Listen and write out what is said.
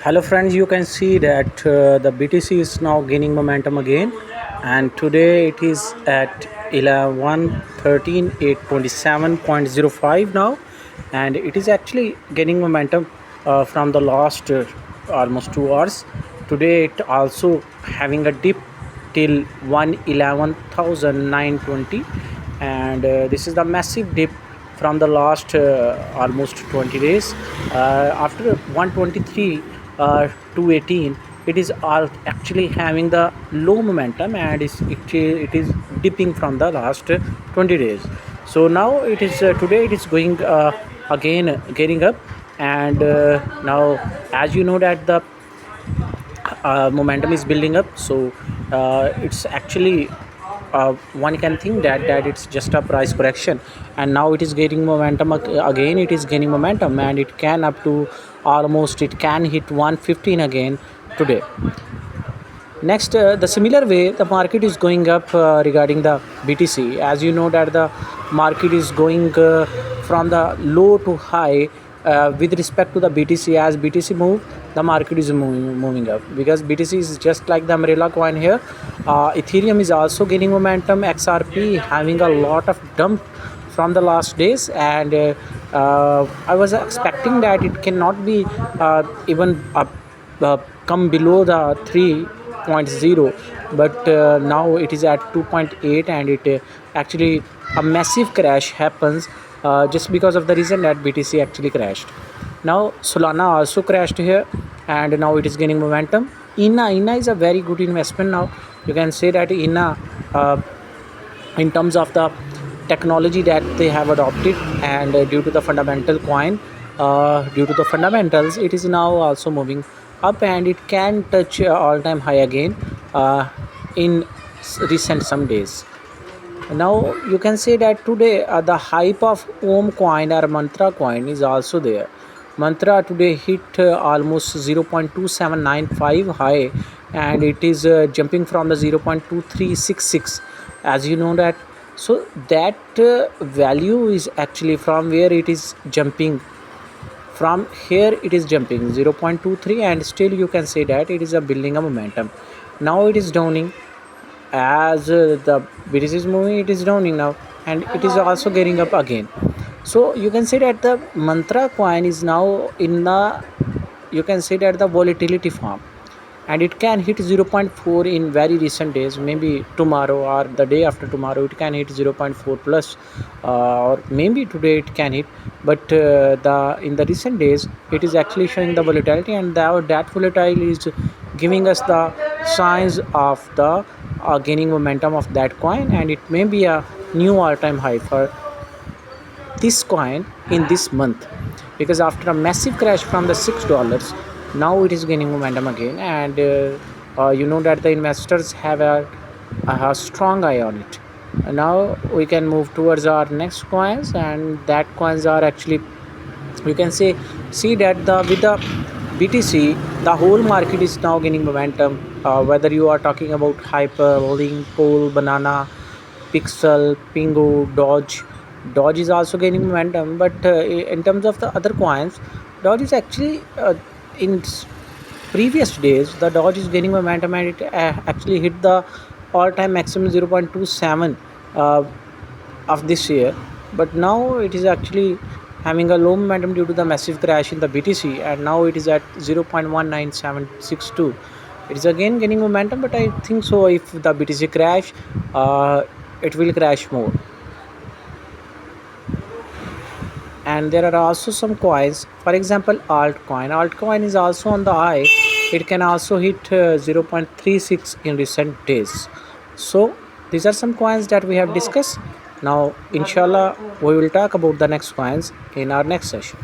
Hello friends, you can see that the BTC is now gaining momentum again, and today it is at 11 now, and it is actually gaining momentum from the last almost 2 hours. Today it also having a dip till 111,920, and this is the massive dip from the last almost 20 days. After 123 218, it is all actually having the low momentum, and it is dipping from the last 20 days. So now it is today it is going again getting up, and now as you know that the momentum is building up. So it's actually one can think that it's just a price correction, and now it is getting momentum again. It is gaining momentum, and it can up to almost it can hit 115 again today. Next, the similar way the market is going up regarding the BTC. As you know that the market is going from the low to high with respect to the BTC. As BTC move, the market is moving up, because BTC is just like the umbrella coin here. Ethereum is also gaining momentum. XRP having a lot of dump from the last days, and I was expecting that it cannot be even come below the 3.0, but now it is at 2.8, and it actually a massive crash happens just because of the reason that BTC actually crashed. Now Solana also crashed here, and now it is gaining momentum. INA is a very good investment. Now you can say that INA in terms of the technology that they have adopted, and due to the fundamental coin, due to the fundamentals, it is now also moving up, and it can touch all-time high again in recent some days. Now you can say that today the hype of Om coin or Mantra coin is also there. Mantra today hit almost 0.2795 high, and it is jumping from the 0.2366, as you know that. So that value is actually from where it is jumping. From here it is jumping 0.23, and still you can say that it is a building a momentum. Now it is downing. As the BTC is moving, it is downing now, and it is also getting up again. So you can say that the Mantra coin is now in the, you can say that the volatility form, and it can hit 0.4 in very recent days. Maybe tomorrow or the day after tomorrow it can hit 0.4 plus, or maybe today it can hit. But the in the recent days it is actually showing the volatility, and that volatility is giving us the signs of the gaining momentum of that coin, and it may be a new all-time high for this coin in this month, because after a massive crash from the $6, now it is gaining momentum again, and you know that the investors have a strong eye on it. Now we can move towards our next coins, and that coins are actually, you can see that the with the BTC, the whole market is now gaining momentum. Whether you are talking about Hyper, Link, Pole, Banana, Pixel, Pingo, Doge is also gaining momentum. But in terms of the other coins, Doge is actually in previous days the Doge is gaining momentum, and it actually hit the all-time maximum 0.27 of this year. But now it is actually having a low momentum due to the massive crash in the BTC, and now it is at 0.19762. It is again gaining momentum, but I think so if the BTC crash, it will crash more. And there are also some coins, for example altcoin is also on the high. It can also hit 0.36 in recent days. So these are some coins that we have discussed. Now inshallah we will talk about the next coins in our next session.